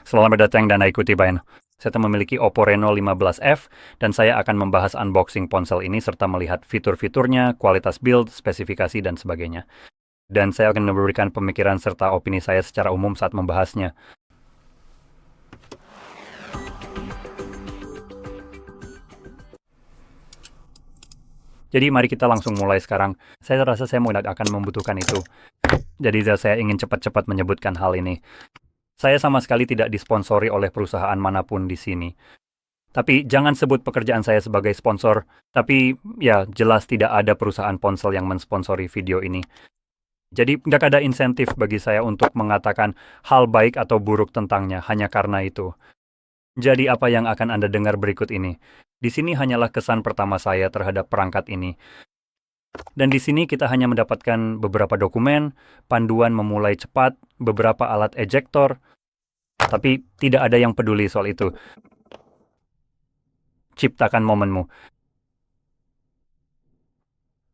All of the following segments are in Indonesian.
Selamat datang dan ikuti Bayan. Saya memiliki Oppo Reno 15F dan saya akan membahas unboxing ponsel ini serta melihat fitur-fiturnya, kualitas build, spesifikasi, dan sebagainya. Dan saya akan memberikan pemikiran serta opini saya secara umum saat membahasnya. Jadi mari kita langsung mulai sekarang. Saya rasa saya akan membutuhkan itu. Jadi saya ingin cepat-cepat menyebutkan hal ini. Saya sama sekali tidak disponsori oleh perusahaan manapun di sini. Tapi jangan sebut pekerjaan saya sebagai sponsor. Tapi ya jelas tidak ada perusahaan ponsel yang mensponsori video ini. Jadi nggak ada insentif bagi saya untuk mengatakan hal baik atau buruk tentangnya hanya karena itu. Jadi apa yang akan Anda dengar berikut ini? Di sini hanyalah kesan pertama saya terhadap perangkat ini. Dan di sini kita hanya mendapatkan beberapa dokumen, panduan memulai cepat, beberapa alat ejector, tapi tidak ada yang peduli soal itu. Ciptakan momenmu.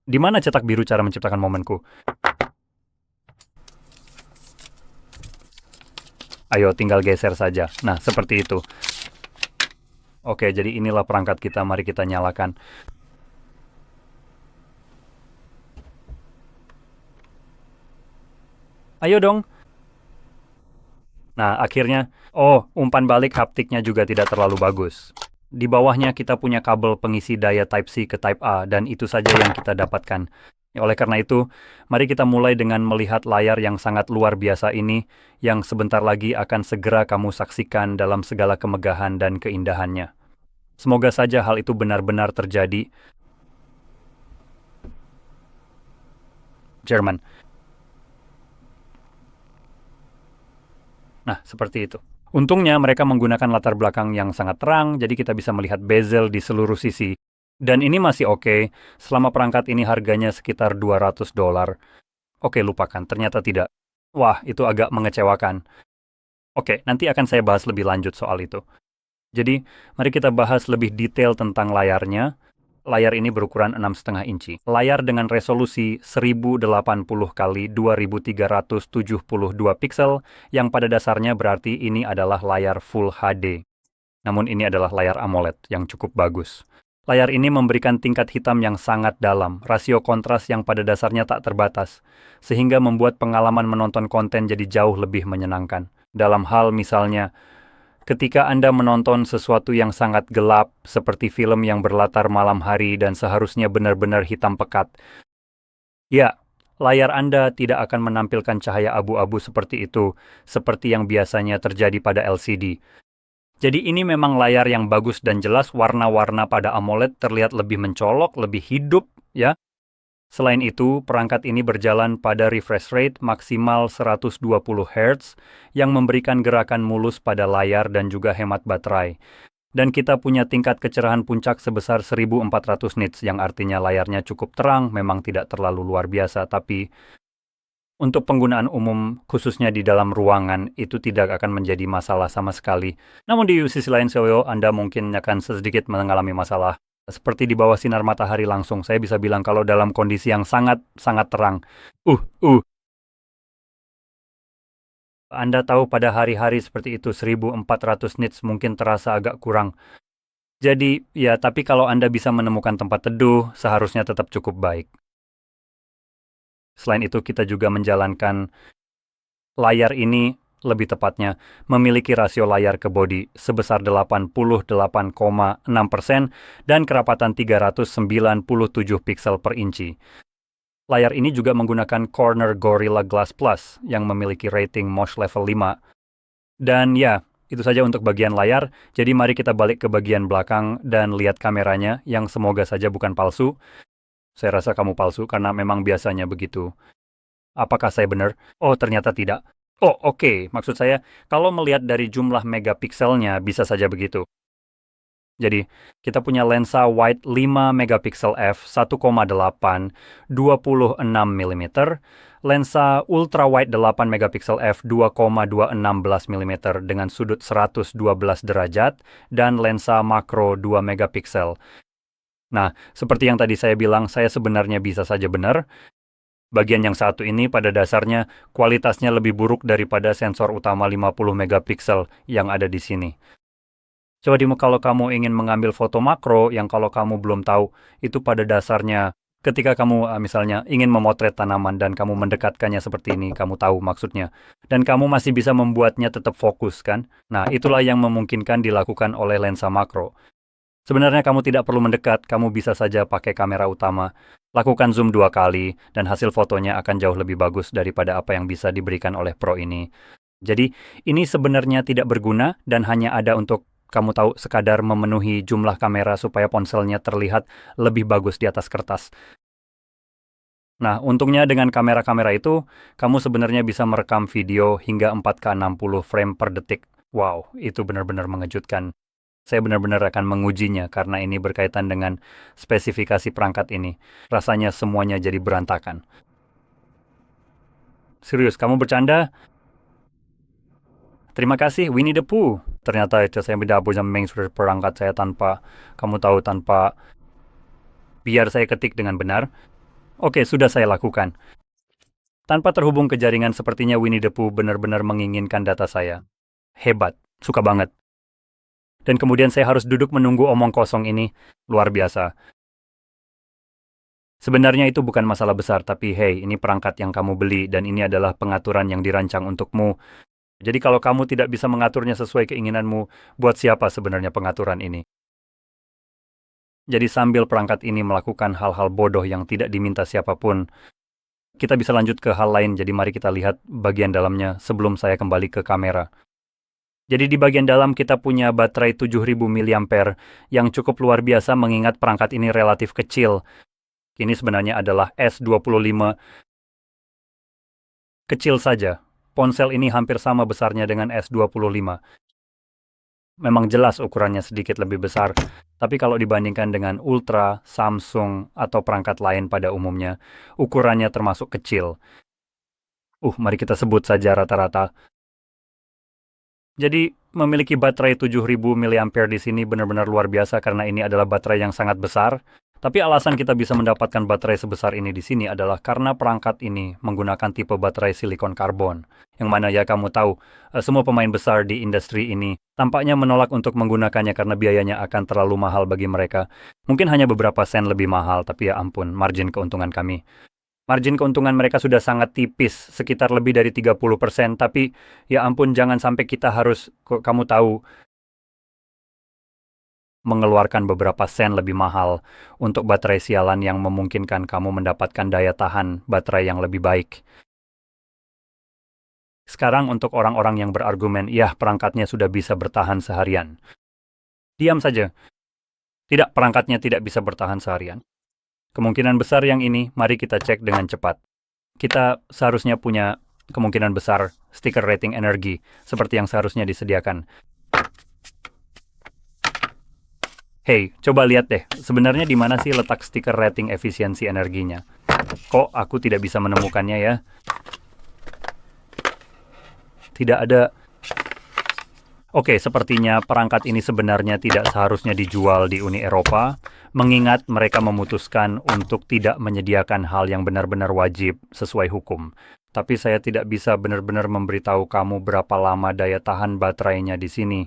Di mana cetak biru cara menciptakan momenku? Ayo tinggal geser saja. Nah, seperti itu. Oke, jadi inilah perangkat kita. Mari kita nyalakan. Ayo dong. Nah, akhirnya, umpan balik haptiknya juga tidak terlalu bagus. Di bawahnya kita punya kabel pengisi daya Type-C ke Type-A, dan itu saja yang kita dapatkan. Oleh karena itu, mari kita mulai dengan melihat layar yang sangat luar biasa ini, yang sebentar lagi akan segera kamu saksikan dalam segala kemegahan dan keindahannya. Semoga saja hal itu benar-benar terjadi. Jerman. Nah, seperti itu. Untungnya mereka menggunakan latar belakang yang sangat terang, jadi kita bisa melihat bezel di seluruh sisi. Dan ini masih oke, selama perangkat ini harganya sekitar $200. Oke, lupakan, ternyata tidak. Wah, itu agak mengecewakan. Oke, nanti akan saya bahas lebih lanjut soal itu. Jadi, mari kita bahas lebih detail tentang layarnya. Layar ini berukuran 6,5 inci. Layar dengan resolusi 1080 x 2372 piksel, yang pada dasarnya berarti ini adalah layar Full HD. Namun ini adalah layar AMOLED yang cukup bagus. Layar ini memberikan tingkat hitam yang sangat dalam, rasio kontras yang pada dasarnya tak terbatas, sehingga membuat pengalaman menonton konten jadi jauh lebih menyenangkan. Dalam hal misalnya, ketika Anda menonton sesuatu yang sangat gelap, seperti film yang berlatar malam hari dan seharusnya benar-benar hitam pekat, ya, layar Anda tidak akan menampilkan cahaya abu-abu seperti itu, seperti yang biasanya terjadi pada LCD. Jadi ini memang layar yang bagus dan jelas, warna-warna pada AMOLED terlihat lebih mencolok, lebih hidup, ya. Selain itu, perangkat ini berjalan pada refresh rate maksimal 120 Hz yang memberikan gerakan mulus pada layar dan juga hemat baterai. Dan kita punya tingkat kecerahan puncak sebesar 1400 nits, yang artinya layarnya cukup terang, memang tidak terlalu luar biasa, tapi untuk penggunaan umum, khususnya di dalam ruangan, itu tidak akan menjadi masalah sama sekali. Namun di sisi lain, Anda mungkin akan sedikit mengalami masalah. Seperti di bawah sinar matahari langsung, saya bisa bilang kalau dalam kondisi yang sangat terang. Anda tahu pada hari-hari seperti itu, 1400 nits mungkin terasa agak kurang. Jadi, ya, tapi kalau Anda bisa menemukan tempat teduh, seharusnya tetap cukup baik. Selain itu, kita juga menjalankan layar ini, lebih tepatnya, memiliki rasio layar ke bodi sebesar 88,6% dan kerapatan 397 piksel per inci. Layar ini juga menggunakan Corner Gorilla Glass Plus yang memiliki rating MOSH level 5. Dan ya, itu saja untuk bagian layar. Jadi mari kita balik ke bagian belakang dan lihat kameranya yang semoga saja bukan palsu. Saya rasa kamu palsu karena memang biasanya begitu. Apakah saya benar? Oh, ternyata tidak. Oh, oke. Maksud saya, kalau melihat dari jumlah megapikselnya, bisa saja begitu. Jadi, kita punya lensa wide 5 megapiksel f 1,8, 26 mm, lensa ultra wide 8 megapiksel f 2,216 mm dengan sudut 112 derajat, dan lensa makro 2 megapiksel. Nah, seperti yang tadi saya bilang, saya sebenarnya bisa saja benar. Bagian yang satu ini pada dasarnya kualitasnya lebih buruk daripada sensor utama 50 megapiksel yang ada di sini. Coba kalau kamu ingin mengambil foto makro yang kalau kamu belum tahu, itu pada dasarnya ketika kamu misalnya ingin memotret tanaman dan kamu mendekatkannya seperti ini, kamu tahu maksudnya. Dan kamu masih bisa membuatnya tetap fokus kan? Nah, itulah yang memungkinkan dilakukan oleh lensa makro. Sebenarnya kamu tidak perlu mendekat, kamu bisa saja pakai kamera utama. Lakukan zoom 2 kali, dan hasil fotonya akan jauh lebih bagus daripada apa yang bisa diberikan oleh Pro ini. Jadi, ini sebenarnya tidak berguna dan hanya ada untuk kamu tahu sekadar memenuhi jumlah kamera supaya ponselnya terlihat lebih bagus di atas kertas. Nah, untungnya dengan kamera-kamera itu, kamu sebenarnya bisa merekam video hingga 4K 60 frame per detik. Wow, itu benar-benar mengejutkan. Saya benar-benar akan mengujinya karena ini berkaitan dengan spesifikasi perangkat ini. Rasanya semuanya jadi berantakan. Serius, kamu bercanda? Terima kasih, Winnie the Pooh. Ternyata itu saya tidak bisa mengakses perangkat saya tanpa, kamu tahu, tanpa biar saya ketik dengan benar. Oke, sudah saya lakukan. Tanpa terhubung ke jaringan, sepertinya Winnie the Pooh benar-benar menginginkan data saya. Hebat, suka banget. Dan kemudian saya harus duduk menunggu omong kosong ini. Luar biasa. Sebenarnya itu bukan masalah besar, tapi hey, ini perangkat yang kamu beli dan ini adalah pengaturan yang dirancang untukmu. Jadi kalau kamu tidak bisa mengaturnya sesuai keinginanmu, buat siapa sebenarnya pengaturan ini? Jadi sambil perangkat ini melakukan hal-hal bodoh yang tidak diminta siapapun, kita bisa lanjut ke hal lain. Jadi mari kita lihat bagian dalamnya sebelum saya kembali ke kamera. Jadi di bagian dalam kita punya baterai 7000 mAh yang cukup luar biasa mengingat perangkat ini relatif kecil. Ini sebenarnya adalah S25. Kecil saja. Ponsel ini hampir sama besarnya dengan S25. Memang jelas ukurannya sedikit lebih besar, tapi kalau dibandingkan dengan Ultra, Samsung, atau perangkat lain pada umumnya, ukurannya termasuk kecil. Mari kita sebut saja rata-rata. Jadi, memiliki baterai 7000 mAh di sini benar-benar luar biasa karena ini adalah baterai yang sangat besar. Tapi alasan kita bisa mendapatkan baterai sebesar ini di sini adalah karena perangkat ini menggunakan tipe baterai silikon karbon. Yang mana ya kamu tahu, semua pemain besar di industri ini tampaknya menolak untuk menggunakannya karena biayanya akan terlalu mahal bagi mereka. Mungkin hanya beberapa sen lebih mahal, tapi ya ampun, margin keuntungan kami. Margin keuntungan mereka sudah sangat tipis, sekitar lebih dari 30%, tapi ya ampun jangan sampai kita harus, kamu tahu, mengeluarkan beberapa sen lebih mahal untuk baterai sialan yang memungkinkan kamu mendapatkan daya tahan baterai yang lebih baik. Sekarang untuk orang-orang yang berargumen, ya perangkatnya sudah bisa bertahan seharian. Diam saja. Tidak, perangkatnya tidak bisa bertahan seharian. Kemungkinan besar yang ini, mari kita cek dengan cepat. Kita seharusnya punya kemungkinan besar stiker rating energi, seperti yang seharusnya disediakan. Hey, coba lihat deh, sebenarnya di mana sih letak stiker rating efisiensi energinya? Kok aku tidak bisa menemukannya ya? Tidak ada. Oke, sepertinya perangkat ini sebenarnya tidak seharusnya dijual di Uni Eropa, mengingat mereka memutuskan untuk tidak menyediakan hal yang benar-benar wajib sesuai hukum. Tapi saya tidak bisa benar-benar memberitahu kamu berapa lama daya tahan baterainya di sini.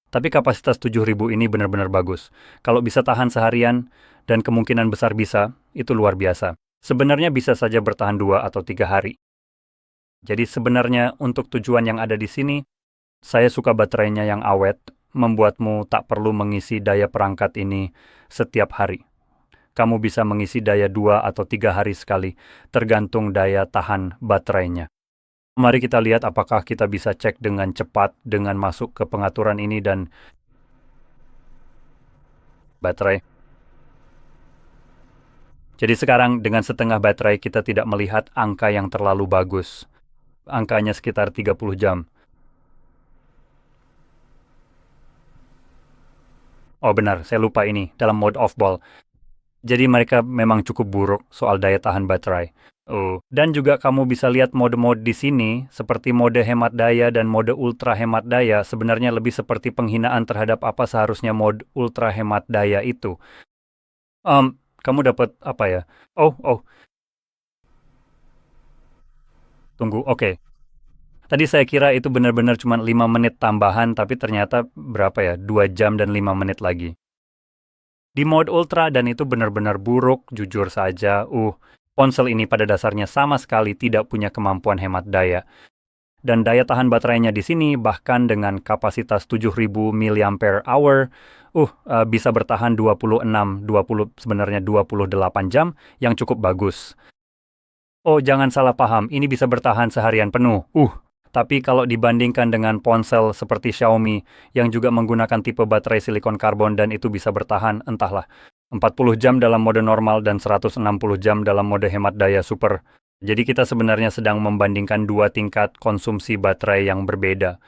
Tapi kapasitas 7000 ini benar-benar bagus. Kalau bisa tahan seharian, dan kemungkinan besar bisa, itu luar biasa. Sebenarnya bisa saja bertahan 2 atau 3 hari. Jadi sebenarnya untuk tujuan yang ada di sini, saya suka baterainya yang awet, membuatmu tak perlu mengisi daya perangkat ini setiap hari. Kamu bisa mengisi daya 2 atau 3 hari sekali, tergantung daya tahan baterainya. Mari kita lihat apakah kita bisa cek dengan cepat dengan masuk ke pengaturan ini dan baterai. Jadi sekarang dengan setengah baterai kita tidak melihat angka yang terlalu bagus. Angkanya sekitar 30 jam. Oh benar, saya lupa ini, dalam mode off-ball. Jadi mereka memang cukup buruk soal daya tahan baterai. Dan juga kamu bisa lihat mode-mode di sini, seperti mode hemat daya dan mode ultra hemat daya, sebenarnya lebih seperti penghinaan terhadap apa seharusnya mode ultra hemat daya itu. dapat apa ya? Oh, tunggu. Oke. Tadi saya kira itu benar-benar cuma 5 menit tambahan, tapi ternyata berapa ya? 2 jam dan 5 menit lagi. Di mode ultra dan itu benar-benar buruk, jujur saja. Ponsel ini pada dasarnya sama sekali tidak punya kemampuan hemat daya. Dan daya tahan baterainya di sini bahkan dengan kapasitas 7000 mAh, bisa bertahan 28 jam yang cukup bagus. Oh, jangan salah paham, ini bisa bertahan seharian penuh. Tapi kalau dibandingkan dengan ponsel seperti Xiaomi yang juga menggunakan tipe baterai silikon karbon dan itu bisa bertahan, entahlah, 40 jam dalam mode normal dan 160 jam dalam mode hemat daya super. Jadi kita sebenarnya sedang membandingkan dua tingkat konsumsi baterai yang berbeda.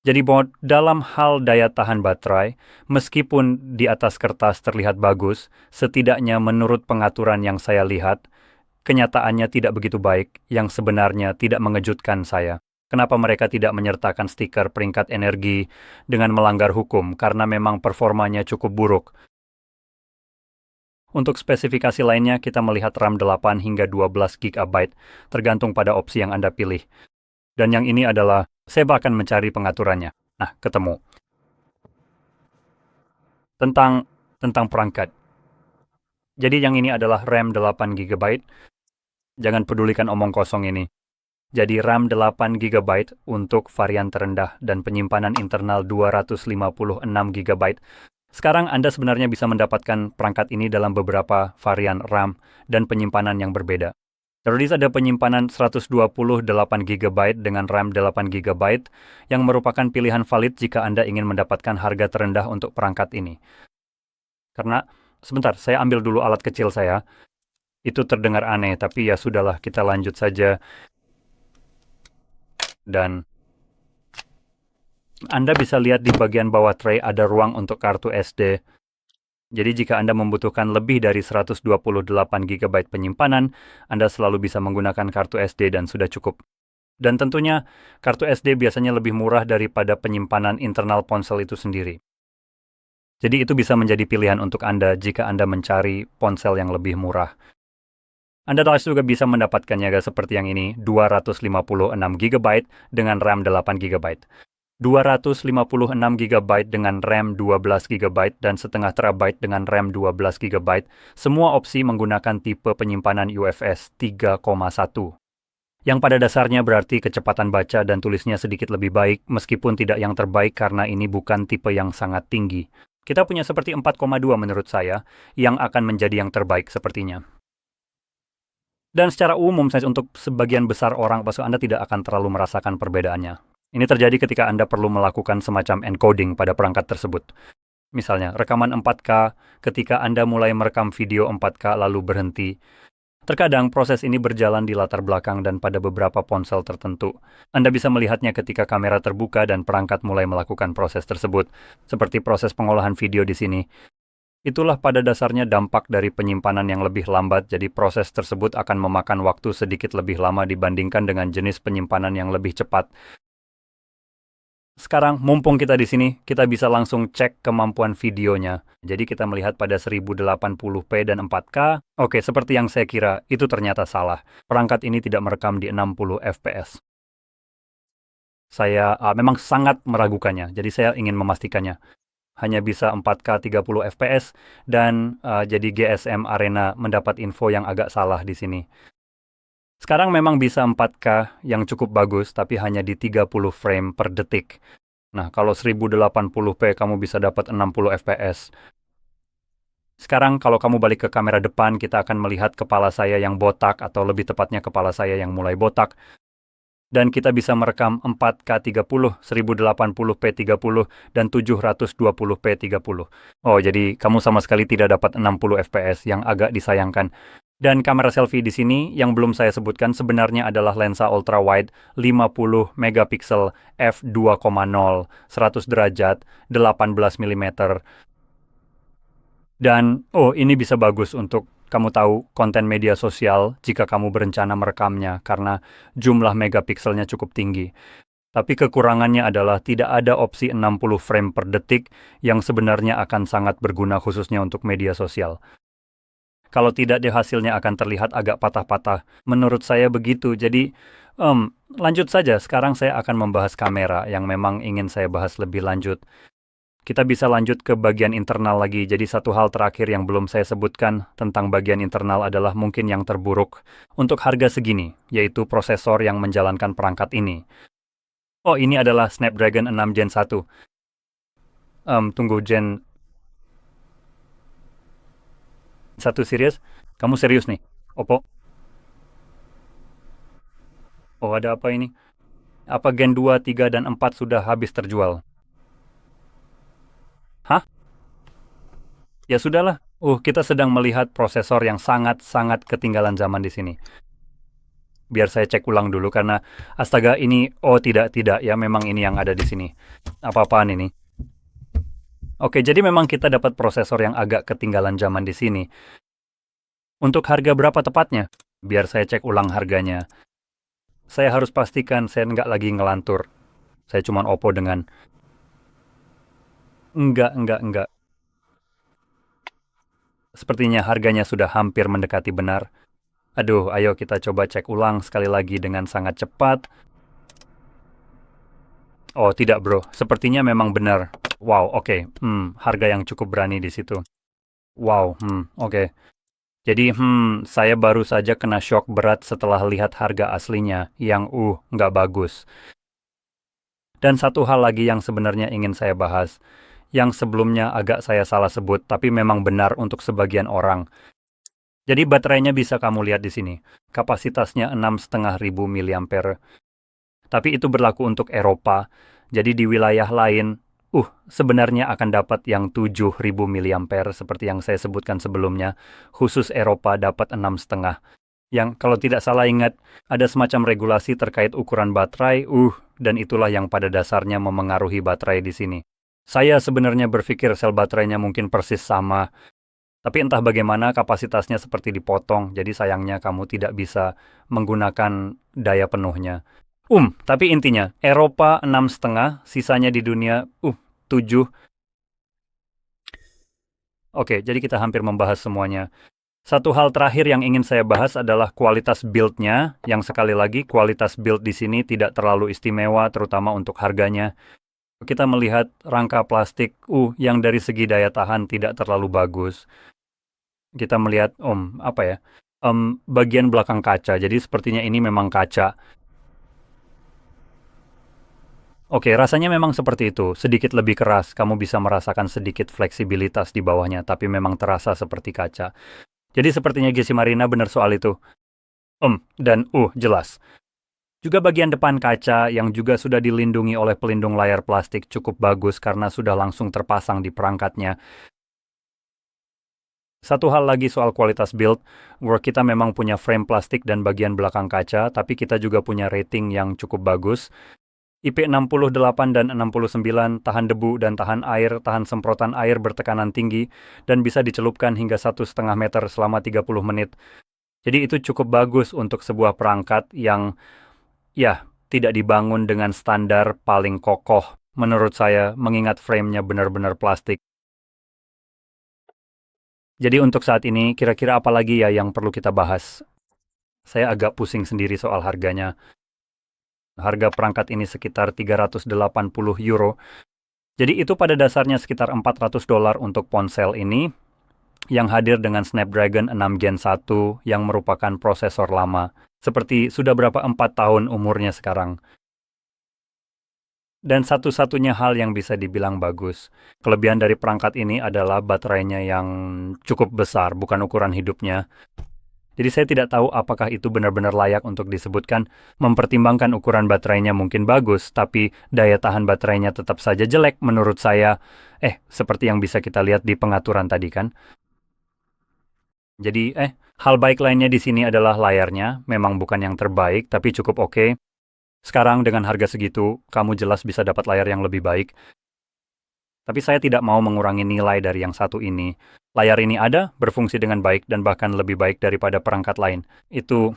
Jadi dalam hal daya tahan baterai, meskipun di atas kertas terlihat bagus, setidaknya menurut pengaturan yang saya lihat, kenyataannya tidak begitu baik, yang sebenarnya tidak mengejutkan saya. Kenapa mereka tidak menyertakan stiker peringkat energi dengan melanggar hukum, karena memang performanya cukup buruk. Untuk spesifikasi lainnya, kita melihat RAM 8 hingga 12 GB, tergantung pada opsi yang Anda pilih. Dan yang ini adalah, saya bahkan mencari pengaturannya. Nah, ketemu. Tentang perangkat. Jadi yang ini adalah RAM 8 GB. Jangan pedulikan omong kosong ini. Jadi RAM 8 GB untuk varian terendah dan penyimpanan internal 256 GB. Sekarang Anda sebenarnya bisa mendapatkan perangkat ini dalam beberapa varian RAM dan penyimpanan yang berbeda. Terus ada penyimpanan 128 GB dengan RAM 8 GB yang merupakan pilihan valid jika Anda ingin mendapatkan harga terendah untuk perangkat ini. Karena, sebentar, saya ambil dulu alat kecil saya. Itu terdengar aneh, tapi ya sudahlah, kita lanjut saja. Dan Anda bisa lihat di bagian bawah tray ada ruang untuk kartu SD. Jadi jika Anda membutuhkan lebih dari 128 GB penyimpanan, Anda selalu bisa menggunakan kartu SD dan sudah cukup. Dan tentunya, kartu SD biasanya lebih murah daripada penyimpanan internal ponsel itu sendiri. Jadi itu bisa menjadi pilihan untuk Anda jika Anda mencari ponsel yang lebih murah. Anda juga bisa mendapatkannya seperti yang ini, 256 GB dengan RAM 8 GB. 256 GB dengan RAM 12 GB dan setengah terabyte dengan RAM 12 GB. Semua opsi menggunakan tipe penyimpanan UFS 3,1. Yang pada dasarnya berarti kecepatan baca dan tulisnya sedikit lebih baik, meskipun tidak yang terbaik karena ini bukan tipe yang sangat tinggi. Kita punya seperti 4,2 menurut saya, yang akan menjadi yang terbaik sepertinya. Dan secara umum, untuk sebagian besar orang, Anda tidak akan terlalu merasakan perbedaannya. Ini terjadi ketika Anda perlu melakukan semacam encoding pada perangkat tersebut. Misalnya, rekaman 4K, ketika Anda mulai merekam video 4K lalu berhenti. Terkadang proses ini berjalan di latar belakang dan pada beberapa ponsel tertentu. Anda bisa melihatnya ketika kamera terbuka dan perangkat mulai melakukan proses tersebut, seperti proses pengolahan video di sini. Itulah pada dasarnya dampak dari penyimpanan yang lebih lambat, jadi proses tersebut akan memakan waktu sedikit lebih lama dibandingkan dengan jenis penyimpanan yang lebih cepat. Sekarang, mumpung kita di sini, kita bisa langsung cek kemampuan videonya. Jadi kita melihat pada 1080p dan 4K. Oke, seperti yang saya kira, itu ternyata salah. Perangkat ini tidak merekam di 60 fps. Saya memang sangat meragukannya, jadi saya ingin memastikannya. Hanya bisa 4K 30 fps, dan jadi GSM Arena mendapat info yang agak salah di sini. Sekarang memang bisa 4K yang cukup bagus, tapi hanya di 30 frame per detik. Nah, kalau 1080p kamu bisa dapat 60 fps. Sekarang kalau kamu balik ke kamera depan, kita akan melihat kepala saya yang botak, atau lebih tepatnya kepala saya yang mulai botak. Dan kita bisa merekam 4K 30, 1080p 30, dan 720p 30. Oh, jadi kamu sama sekali tidak dapat 60 fps, yang agak disayangkan. Dan kamera selfie di sini yang belum saya sebutkan sebenarnya adalah lensa ultra wide 50 megapiksel f2.0, 100 derajat, 18 mm. Dan, ini bisa bagus untuk kamu tahu konten media sosial jika kamu berencana merekamnya karena jumlah megapikselnya cukup tinggi. Tapi kekurangannya adalah tidak ada opsi 60 frame per detik yang sebenarnya akan sangat berguna khususnya untuk media sosial. Kalau tidak, dia hasilnya akan terlihat agak patah-patah. Menurut saya begitu. Jadi, lanjut saja. Sekarang saya akan membahas kamera yang memang ingin saya bahas lebih lanjut. Kita bisa lanjut ke bagian internal lagi. Jadi satu hal terakhir yang belum saya sebutkan tentang bagian internal adalah mungkin yang terburuk untuk harga segini, yaitu prosesor yang menjalankan perangkat ini. Oh, ini adalah Snapdragon 6 Gen 1. Tunggu, Gen 1 serius? Kamu serius nih? Oppo? Oh, ada apa ini? Apa Gen 2, 3, dan 4 sudah habis terjual? Hah? Ya sudahlah. Kita sedang melihat prosesor yang sangat-sangat ketinggalan zaman di sini. Biar saya cek ulang dulu karena astaga ini, tidak, ya memang ini yang ada di sini. Apa-apaan ini? Oke, jadi memang kita dapat prosesor yang agak ketinggalan zaman di sini. Untuk harga berapa tepatnya? Biar saya cek ulang harganya. Saya harus pastikan saya nggak lagi ngelantur. Saya cuma Oppo dengan... Enggak. Sepertinya harganya sudah hampir mendekati benar. Aduh, ayo kita coba cek ulang sekali lagi dengan sangat cepat. Oh, tidak bro. Sepertinya memang benar. Wow, oke. Harga yang cukup berani di situ. Wow, oke. Jadi, saya baru saja kena shock berat setelah lihat harga aslinya yang, nggak bagus. Dan satu hal lagi yang sebenarnya ingin saya bahas, yang sebelumnya agak saya salah sebut, tapi memang benar untuk sebagian orang. Jadi baterainya bisa kamu lihat di sini. Kapasitasnya 6.500 mAh. Tapi itu berlaku untuk Eropa. Jadi di wilayah lain, sebenarnya akan dapat yang 7.000 mAh seperti yang saya sebutkan sebelumnya. Khusus Eropa dapat 6,5. Yang kalau tidak salah ingat, ada semacam regulasi terkait ukuran baterai, dan itulah yang pada dasarnya memengaruhi baterai di sini. Saya sebenarnya berpikir sel baterainya mungkin persis sama, tapi entah bagaimana kapasitasnya seperti dipotong, jadi sayangnya kamu tidak bisa menggunakan daya penuhnya. Tapi intinya, Eropa 6,5, sisanya di dunia, 7. Oke, jadi kita hampir membahas semuanya. Satu hal terakhir yang ingin saya bahas adalah kualitas build-nya, yang sekali lagi kualitas build di sini tidak terlalu istimewa, terutama untuk harganya. Kita melihat rangka plastik, yang dari segi daya tahan tidak terlalu bagus. Kita melihat, bagian belakang kaca, jadi sepertinya ini memang kaca. Oke, rasanya memang seperti itu, sedikit lebih keras, kamu bisa merasakan sedikit fleksibilitas di bawahnya, tapi memang terasa seperti kaca. Jadi sepertinya Gissi Marina benar soal itu. Dan jelas. Juga bagian depan kaca yang juga sudah dilindungi oleh pelindung layar plastik cukup bagus karena sudah langsung terpasang di perangkatnya. Satu hal lagi soal kualitas build, kita memang punya frame plastik dan bagian belakang kaca, tapi kita juga punya rating yang cukup bagus. IP68 dan 69, tahan debu dan tahan air, tahan semprotan air bertekanan tinggi, dan bisa dicelupkan hingga 1,5 meter selama 30 menit. Jadi itu cukup bagus untuk sebuah perangkat yang, tidak dibangun dengan standar paling kokoh. Menurut saya, mengingat frame-nya benar-benar plastik. Jadi untuk saat ini, kira-kira apa lagi ya yang perlu kita bahas? Saya agak pusing sendiri soal harganya. Harga perangkat ini sekitar 380 euro. Jadi itu pada dasarnya sekitar $400 untuk ponsel ini, yang hadir dengan Snapdragon 6 Gen 1 yang merupakan prosesor lama. Seperti sudah berapa 4 tahun umurnya sekarang. Dan satu-satunya hal yang bisa dibilang bagus, kelebihan dari perangkat ini adalah baterainya yang cukup besar, bukan ukuran hidupnya. Jadi saya tidak tahu apakah itu benar-benar layak untuk disebutkan. Mempertimbangkan ukuran baterainya mungkin bagus, tapi daya tahan baterainya tetap saja jelek menurut saya. Seperti yang bisa kita lihat di pengaturan tadi kan. Jadi, hal baik lainnya di sini adalah layarnya. Memang bukan yang terbaik, tapi cukup oke. Sekarang dengan harga segitu, kamu jelas bisa dapat layar yang lebih baik. Tapi saya tidak mau mengurangi nilai dari yang satu ini. Layar ini ada, berfungsi dengan baik, dan bahkan lebih baik daripada perangkat lain. Itu,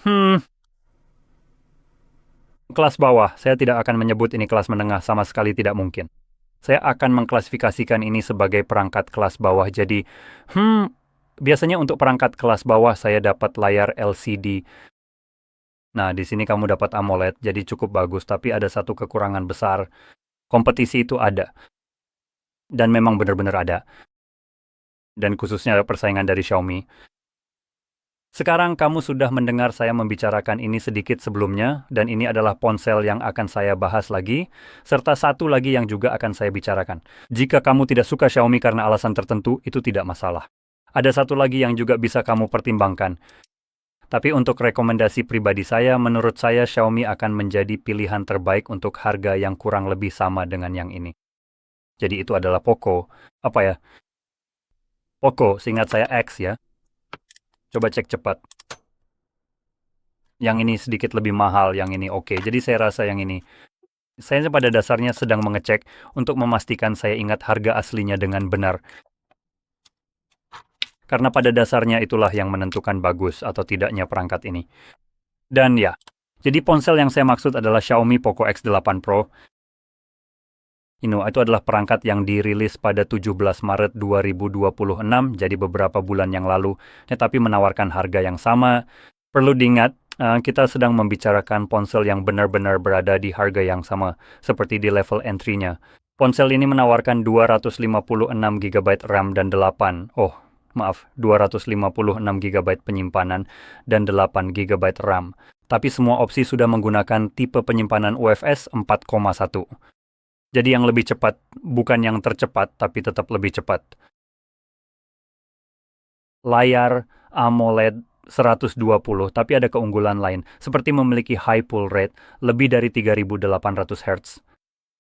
kelas bawah. Saya tidak akan menyebut ini kelas menengah, sama sekali tidak mungkin. Saya akan mengklasifikasikan ini sebagai perangkat kelas bawah, jadi, Biasanya untuk perangkat kelas bawah saya dapat layar LCD. Nah, di sini kamu dapat AMOLED, jadi cukup bagus, tapi ada satu kekurangan besar. Kompetisi itu ada, dan memang benar-benar ada. Dan khususnya persaingan dari Xiaomi. Sekarang kamu sudah mendengar saya membicarakan ini sedikit sebelumnya, dan ini adalah ponsel yang akan saya bahas lagi, serta satu lagi yang juga akan saya bicarakan. Jika kamu tidak suka Xiaomi karena alasan tertentu, itu tidak masalah. Ada satu lagi yang juga bisa kamu pertimbangkan. Tapi untuk rekomendasi pribadi saya, menurut saya Xiaomi akan menjadi pilihan terbaik untuk harga yang kurang lebih sama dengan yang ini. Jadi itu adalah Poco. Apa ya? Poco, seingat saya X ya. Coba cek cepat. Yang ini sedikit lebih mahal, yang ini oke. Jadi saya rasa yang ini. Saya pada dasarnya sedang mengecek untuk memastikan saya ingat harga aslinya dengan benar. Karena pada dasarnya itulah yang menentukan bagus atau tidaknya perangkat ini. Dan ya, jadi ponsel yang saya maksud adalah Xiaomi Poco X8 Pro. Itu adalah perangkat yang dirilis pada 17 Maret 2026, jadi beberapa bulan yang lalu, tetapi menawarkan harga yang sama. Perlu diingat, kita sedang membicarakan ponsel yang benar-benar berada di harga yang sama, seperti di level entry-nya. Ponsel ini menawarkan 256 GB RAM dan 256 GB penyimpanan dan 8 GB RAM. Tapi semua opsi sudah menggunakan tipe penyimpanan UFS 4,1. Jadi yang lebih cepat, bukan yang tercepat, tapi tetap lebih cepat. Layar AMOLED 120, tapi ada keunggulan lain, seperti memiliki high pull rate, lebih dari 3800 Hz.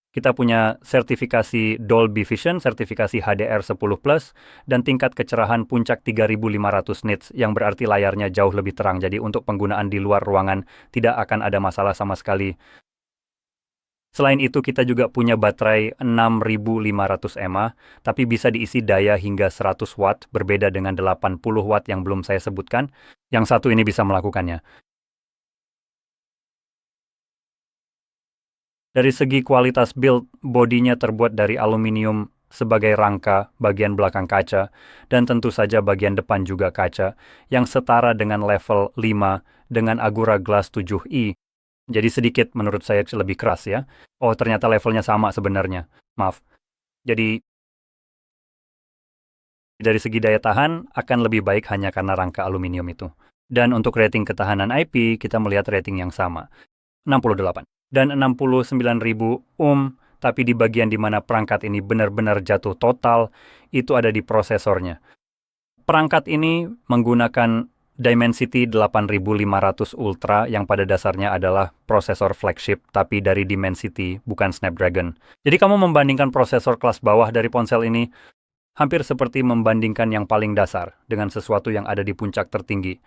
Kita punya sertifikasi Dolby Vision, sertifikasi HDR10+, dan tingkat kecerahan puncak 3500 nits, yang berarti layarnya jauh lebih terang, jadi untuk penggunaan di luar ruangan tidak akan ada masalah sama sekali. Selain itu, kita juga punya baterai 6500 mAh, tapi bisa diisi daya hingga 100 watt, berbeda dengan 80 watt yang belum saya sebutkan. Yang satu ini bisa melakukannya. Dari segi kualitas build, bodinya terbuat dari aluminium sebagai rangka bagian belakang kaca, dan tentu saja bagian depan juga kaca, yang setara dengan level 5 dengan Agura Glass 7i. Jadi sedikit menurut saya lebih keras ya. Oh, ternyata levelnya sama sebenarnya. Maaf. Jadi dari segi daya tahan akan lebih baik hanya karena rangka aluminium itu. Dan untuk rating ketahanan IP, kita melihat rating yang sama. 68. Dan 69.000 tapi di bagian di mana perangkat ini benar-benar jatuh total, itu ada di prosesornya. Perangkat ini menggunakan Dimensity 8500 Ultra yang pada dasarnya adalah prosesor flagship, tapi dari Dimensity, bukan Snapdragon. Jadi kamu membandingkan prosesor kelas bawah dari ponsel ini, hampir seperti membandingkan yang paling dasar dengan sesuatu yang ada di puncak tertinggi.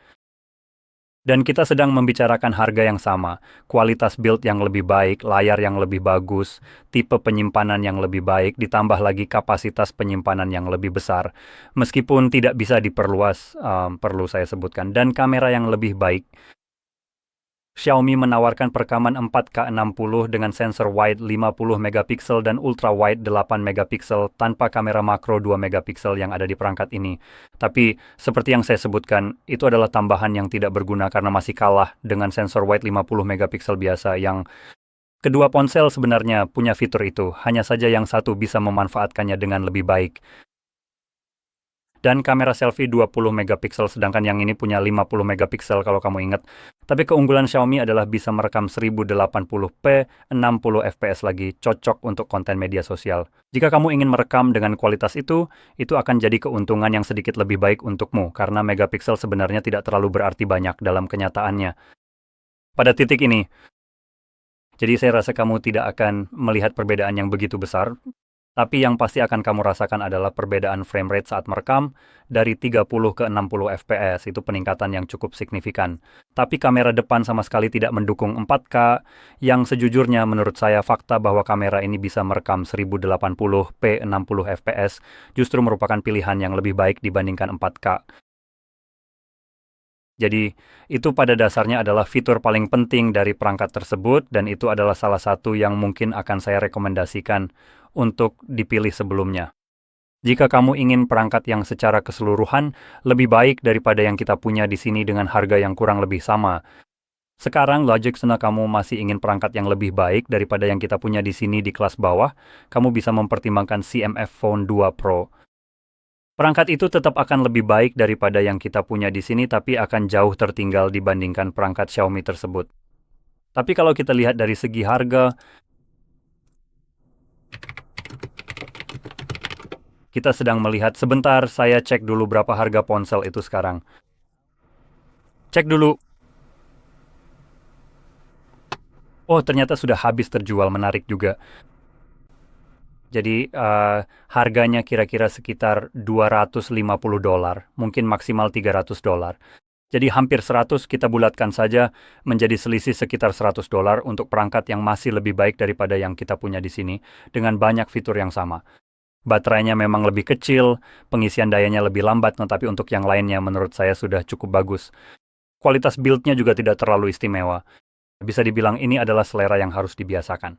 Dan kita sedang membicarakan harga yang sama, kualitas build yang lebih baik, layar yang lebih bagus, tipe penyimpanan yang lebih baik, ditambah lagi kapasitas penyimpanan yang lebih besar. Meskipun tidak bisa diperluas, perlu saya sebutkan, dan kamera yang lebih baik. Xiaomi menawarkan perekaman 4K 60 dengan sensor wide 50 megapiksel dan ultra wide 8 megapiksel tanpa kamera makro 2 megapiksel yang ada di perangkat ini. Tapi seperti yang saya sebutkan, itu adalah tambahan yang tidak berguna karena masih kalah dengan sensor wide 50 megapiksel biasa yang kedua ponsel sebenarnya punya fitur itu, hanya saja yang satu bisa memanfaatkannya dengan lebih baik. Dan kamera selfie 20 megapiksel, sedangkan yang ini punya 50 megapiksel kalau kamu ingat. Tapi keunggulan Xiaomi adalah bisa merekam 1080p, 60 fps lagi, cocok untuk konten media sosial. Jika kamu ingin merekam dengan kualitas itu akan jadi keuntungan yang sedikit lebih baik untukmu, karena megapiksel sebenarnya tidak terlalu berarti banyak dalam kenyataannya. Pada titik ini, jadi saya rasa kamu tidak akan melihat perbedaan yang begitu besar. Tapi yang pasti akan kamu rasakan adalah perbedaan frame rate saat merekam dari 30 ke 60 fps, itu peningkatan yang cukup signifikan. Tapi kamera depan sama sekali tidak mendukung 4K, yang sejujurnya menurut saya fakta bahwa kamera ini bisa merekam 1080p 60 fps justru merupakan pilihan yang lebih baik dibandingkan 4K. Jadi, itu pada dasarnya adalah fitur paling penting dari perangkat tersebut, dan itu adalah salah satu yang mungkin akan saya rekomendasikan untuk dipilih sebelumnya. Jika kamu ingin perangkat yang secara keseluruhan lebih baik daripada yang kita punya di sini dengan harga yang kurang lebih sama. Sekarang Logix kamu masih ingin perangkat yang lebih baik daripada yang kita punya di sini di kelas bawah, kamu bisa mempertimbangkan CMF Phone 2 Pro. Perangkat itu tetap akan lebih baik daripada yang kita punya di sini, tapi akan jauh tertinggal dibandingkan perangkat Xiaomi tersebut. Tapi kalau kita lihat dari segi harga, kita sedang melihat sebentar, saya cek dulu berapa harga ponsel itu sekarang. Cek dulu. Oh, ternyata sudah habis terjual, menarik juga. Jadi harganya kira-kira sekitar $250, mungkin maksimal $300. Jadi hampir 100 kita bulatkan saja menjadi selisih sekitar $100 untuk perangkat yang masih lebih baik daripada yang kita punya di sini dengan banyak fitur yang sama. Baterainya memang lebih kecil, pengisian dayanya lebih lambat, tetapi untuk yang lainnya menurut saya sudah cukup bagus. Kualitas build-nya juga tidak terlalu istimewa. Bisa dibilang ini adalah selera yang harus dibiasakan.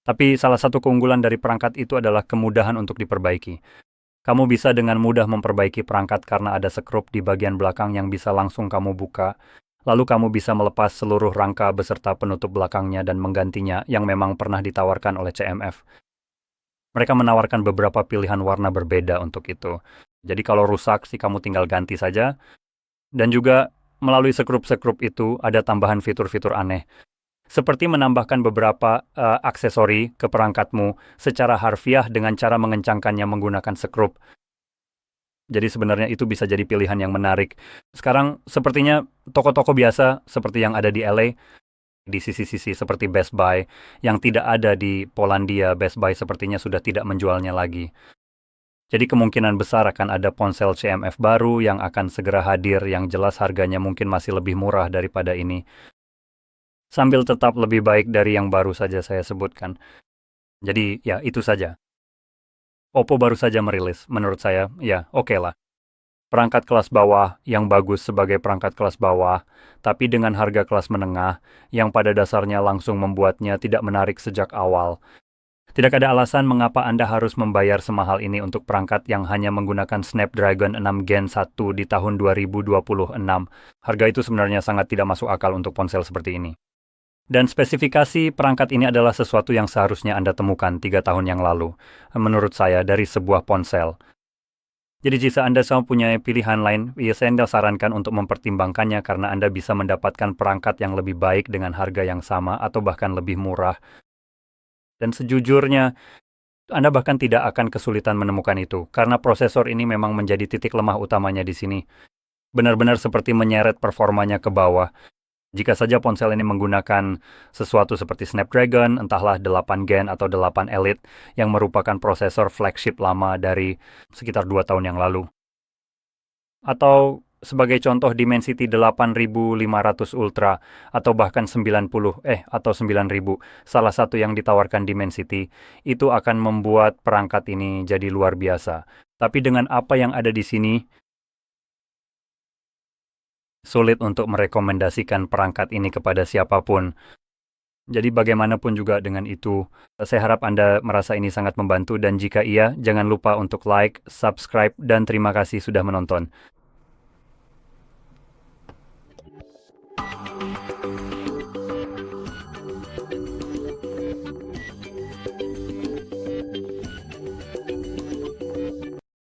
Tapi salah satu keunggulan dari perangkat itu adalah kemudahan untuk diperbaiki. Kamu bisa dengan mudah memperbaiki perangkat karena ada sekrup di bagian belakang yang bisa langsung kamu buka. Lalu kamu bisa melepas seluruh rangka beserta penutup belakangnya dan menggantinya yang memang pernah ditawarkan oleh CMF. Mereka menawarkan beberapa pilihan warna berbeda untuk itu. Jadi kalau rusak sih kamu tinggal ganti saja. Dan juga melalui sekrup-sekrup itu ada tambahan fitur-fitur aneh. Seperti menambahkan beberapa aksesori ke perangkatmu secara harfiah dengan cara mengencangkannya menggunakan sekrup. Jadi sebenarnya itu bisa jadi pilihan yang menarik. Sekarang sepertinya toko-toko biasa seperti yang ada di LA, di sisi-sisi seperti Best Buy, yang tidak ada di Polandia, Best Buy sepertinya sudah tidak menjualnya lagi. Jadi kemungkinan besar akan ada ponsel CMF baru yang akan segera hadir, yang jelas harganya mungkin masih lebih murah daripada ini. Sambil tetap lebih baik dari yang baru saja saya sebutkan. Jadi ya itu saja. Oppo baru saja merilis, menurut saya ya oke lah. Perangkat kelas bawah yang bagus sebagai perangkat kelas bawah, tapi dengan harga kelas menengah yang pada dasarnya langsung membuatnya tidak menarik sejak awal. Tidak ada alasan mengapa Anda harus membayar semahal ini untuk perangkat yang hanya menggunakan Snapdragon 6 Gen 1 di tahun 2026. Harga itu sebenarnya sangat tidak masuk akal untuk ponsel seperti ini. Dan spesifikasi perangkat ini adalah sesuatu yang seharusnya Anda temukan 3 tahun yang lalu, menurut saya, dari sebuah ponsel. Jadi jika Anda punya pilihan lain, saya sarankan untuk mempertimbangkannya karena Anda bisa mendapatkan perangkat yang lebih baik dengan harga yang sama atau bahkan lebih murah. Dan sejujurnya, Anda bahkan tidak akan kesulitan menemukan itu, karena prosesor ini memang menjadi titik lemah utamanya di sini. Benar-benar seperti menyeret performanya ke bawah. Jika saja ponsel ini menggunakan sesuatu seperti Snapdragon, entahlah 8 Gen atau 8 Elite, yang merupakan prosesor flagship lama dari sekitar 2 tahun yang lalu. Atau sebagai contoh Dimensity 8500 Ultra, atau bahkan 9000, salah satu yang ditawarkan Dimensity, itu akan membuat perangkat ini jadi luar biasa. Tapi dengan apa yang ada di sini, sulit untuk merekomendasikan perangkat ini kepada siapapun. Jadi bagaimanapun juga dengan itu, saya harap Anda merasa ini sangat membantu dan jika iya, jangan lupa untuk like, subscribe, dan terima kasih sudah menonton.